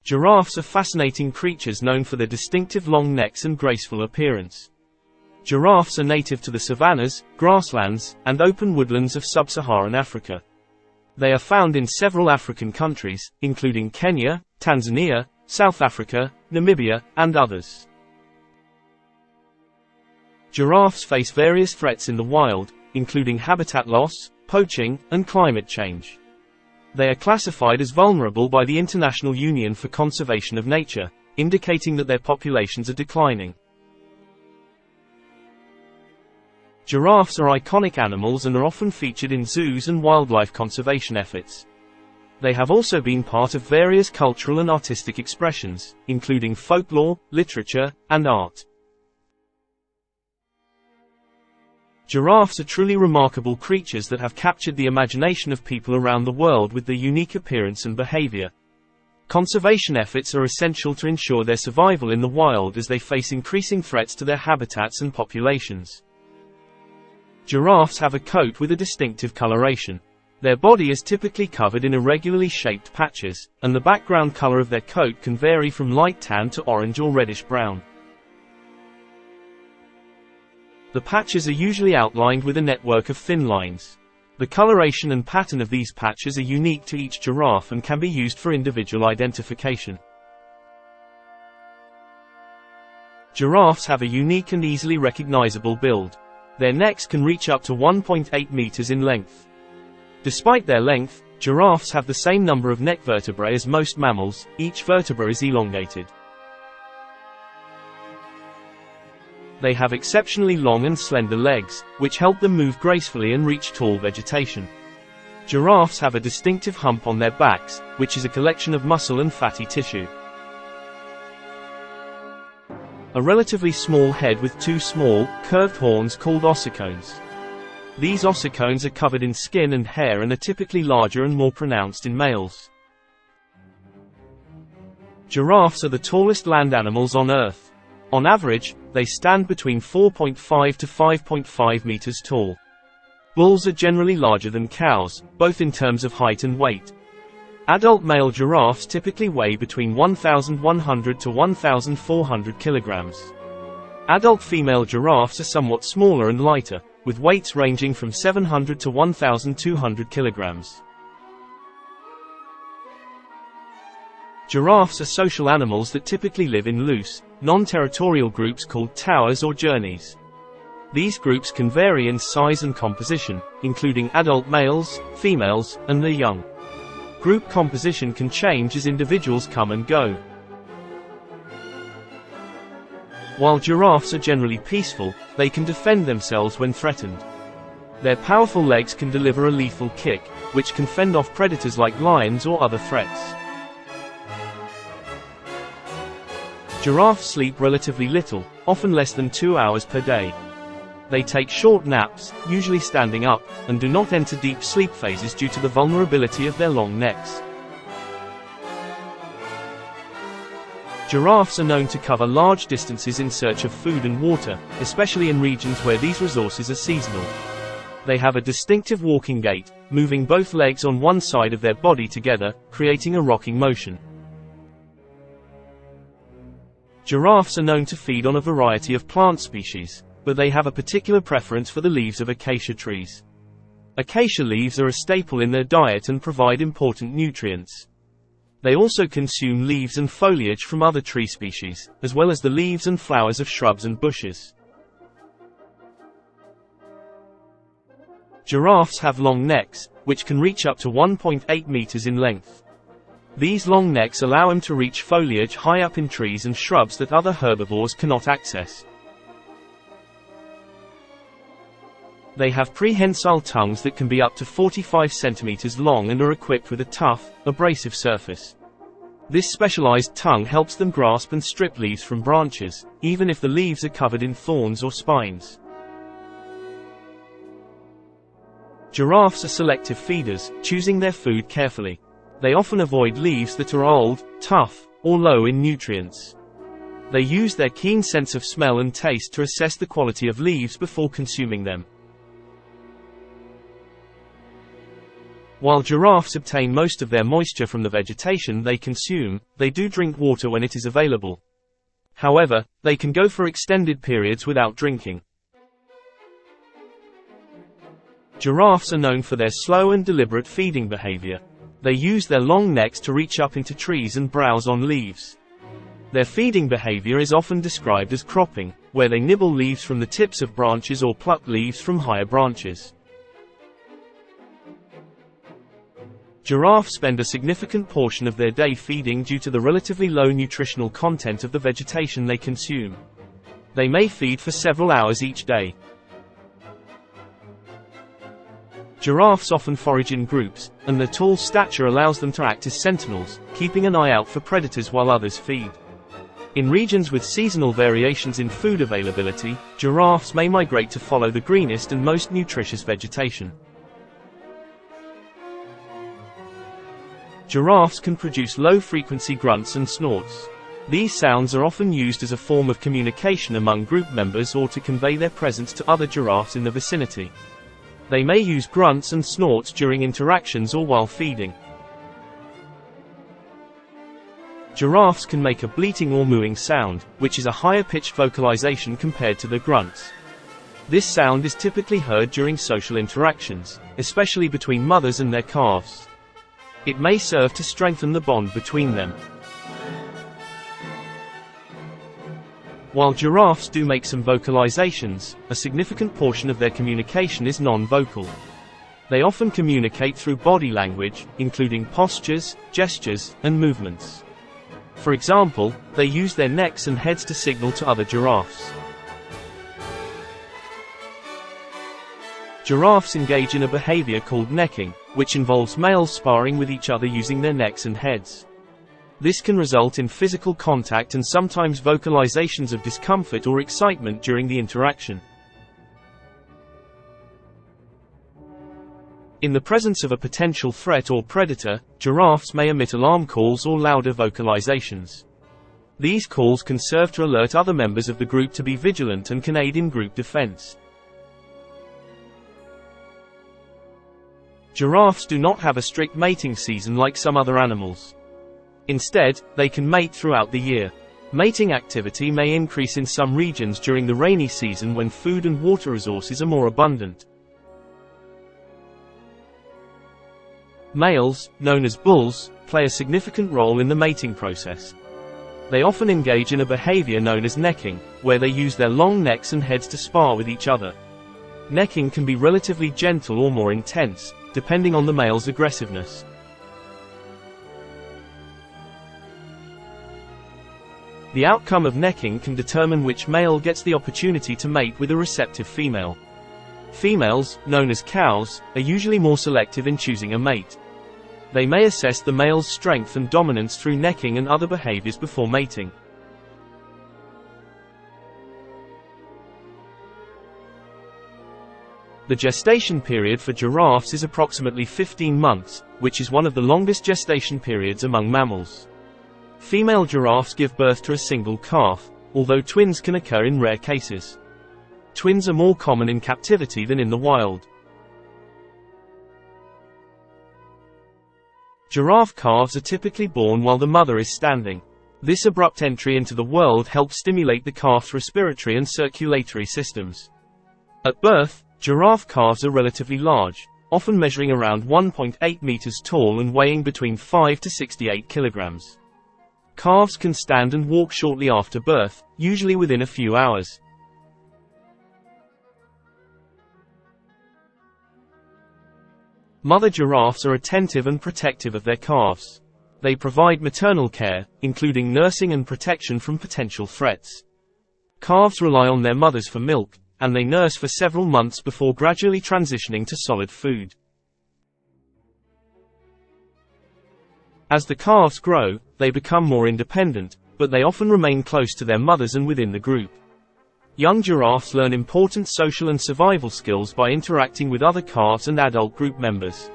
Giraffes are fascinating creatures known for their distinctive long necks and graceful appearance. Giraffes are native to the savannas, grasslands, and open woodlands of sub-Saharan Africa. They are found in several African countries, including Kenya, Tanzania, South Africa, Namibia, and others. Giraffes face various threats in the wild, including habitat loss, poaching, and climate change. They are classified as vulnerable by the International Union for Conservation of Nature, indicating that their populations are declining. Giraffes are iconic animals and are often featured in zoos and wildlife conservation efforts. They have also been part of various cultural and artistic expressions, including folklore, literature, and art. Giraffes are truly remarkable creatures that have captured the imagination of people around the world with their unique appearance and behavior. Conservation efforts are essential to ensure their survival in the wild as they face increasing threats to their habitats and populations. Giraffes have a coat with a distinctive coloration. Their body is typically covered in irregularly shaped patches, and the background color of their coat can vary from light tan to orange or reddish-brown. The patches are usually outlined with a network of thin lines. The coloration and pattern of these patches are unique to each giraffe and can be used for individual identification. Giraffes have a unique and easily recognizable build. Their necks can reach up to 1.8 meters in length. Despite their length, giraffes have the same number of neck vertebrae as most mammals, each vertebra is elongated. They have exceptionally long and slender legs, which help them move gracefully and reach tall vegetation. Giraffes have a distinctive hump on their backs, which is a collection of muscle and fatty tissue. A relatively small head with two small, curved horns called ossicones. These ossicones are covered in skin and hair and are typically larger and more pronounced in males. Giraffes are the tallest land animals on Earth. On average, they stand between 4.5 to 5.5 meters tall. Bulls are generally larger than cows, both in terms of height and weight. Adult male giraffes typically weigh between 1,100 to 1,400 kilograms. Adult female giraffes are somewhat smaller and lighter, with weights ranging from 700 to 1,200 kilograms. Giraffes are social animals that typically live in loose, non-territorial groups called towers or journeys. These groups can vary in size and composition, including adult males, females, and their young. Group composition can change as individuals come and go. While giraffes are generally peaceful, they can defend themselves when threatened. Their powerful legs can deliver a lethal kick, which can fend off predators like lions or other threats. Giraffes sleep relatively little, often less than 2 hours per day. They take short naps, usually standing up, and do not enter deep sleep phases due to the vulnerability of their long necks. Giraffes are known to cover large distances in search of food and water, especially in regions where these resources are seasonal. They have a distinctive walking gait, moving both legs on one side of their body together, creating a rocking motion. Giraffes are known to feed on a variety of plant species, but they have a particular preference for the leaves of acacia trees. Acacia leaves are a staple in their diet and provide important nutrients. They also consume leaves and foliage from other tree species, as well as the leaves and flowers of shrubs and bushes. Giraffes have long necks, which can reach up to 1.8 meters in length. These long necks allow them to reach foliage high up in trees and shrubs that other herbivores cannot access. They have prehensile tongues that can be up to 45 centimeters long and are equipped with a tough, abrasive surface. This specialized tongue helps them grasp and strip leaves from branches, even if the leaves are covered in thorns or spines. Giraffes are selective feeders, choosing their food carefully. They often avoid leaves that are old, tough, or low in nutrients. They use their keen sense of smell and taste to assess the quality of leaves before consuming them. While giraffes obtain most of their moisture from the vegetation they consume, they do drink water when it is available. However, they can go for extended periods without drinking. Giraffes are known for their slow and deliberate feeding behavior. They use their long necks to reach up into trees and browse on leaves. Their feeding behavior is often described as cropping, where they nibble leaves from the tips of branches or pluck leaves from higher branches. Giraffes spend a significant portion of their day feeding due to the relatively low nutritional content of the vegetation they consume. They may feed for several hours each day. Giraffes often forage in groups, and their tall stature allows them to act as sentinels, keeping an eye out for predators while others feed. In regions with seasonal variations in food availability, giraffes may migrate to follow the greenest and most nutritious vegetation. Giraffes can produce low-frequency grunts and snorts. These sounds are often used as a form of communication among group members or to convey their presence to other giraffes in the vicinity. They may use grunts and snorts during interactions or while feeding. Giraffes can make a bleating or mooing sound, which is a higher-pitched vocalization compared to the grunts. This sound is typically heard during social interactions, especially between mothers and their calves. It may serve to strengthen the bond between them. While giraffes do make some vocalizations, a significant portion of their communication is non-vocal. They often communicate through body language, including postures, gestures, and movements. For example, they use their necks and heads to signal to other giraffes. Giraffes engage in a behavior called necking, which involves males sparring with each other using their necks and heads. This can result in physical contact and sometimes vocalizations of discomfort or excitement during the interaction. In the presence of a potential threat or predator, giraffes may emit alarm calls or louder vocalizations. These calls can serve to alert other members of the group to be vigilant and can aid in group defense. Giraffes do not have a strict mating season like some other animals. Instead, they can mate throughout the year. Mating activity may increase in some regions during the rainy season when food and water resources are more abundant. Males, known as bulls, play a significant role in the mating process. They often engage in a behavior known as necking, where they use their long necks and heads to spar with each other. Necking can be relatively gentle or more intense, depending on the male's aggressiveness. The outcome of necking can determine which male gets the opportunity to mate with a receptive female. Females, known as cows, are usually more selective in choosing a mate. They may assess the male's strength and dominance through necking and other behaviors before mating. The gestation period for giraffes is approximately 15 months, which is one of the longest gestation periods among mammals. Female giraffes give birth to a single calf, although twins can occur in rare cases. Twins are more common in captivity than in the wild. Giraffe calves are typically born while the mother is standing. This abrupt entry into the world helps stimulate the calf's respiratory and circulatory systems. At birth, giraffe calves are relatively large, often measuring around 1.8 meters tall and weighing between 5 to 68 kilograms. Calves can stand and walk shortly after birth, usually within a few hours. Mother giraffes are attentive and protective of their calves. They provide maternal care, including nursing and protection from potential threats. Calves rely on their mothers for milk, and they nurse for several months before gradually transitioning to solid food. As the calves grow, they become more independent, but they often remain close to their mothers and within the group. Young giraffes learn important social and survival skills by interacting with other calves and adult group members.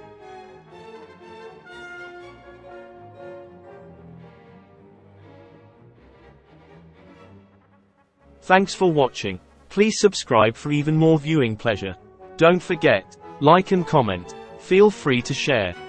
Thanks for watching. Please subscribe for even more viewing pleasure. Don't forget, like and comment. Feel free to share.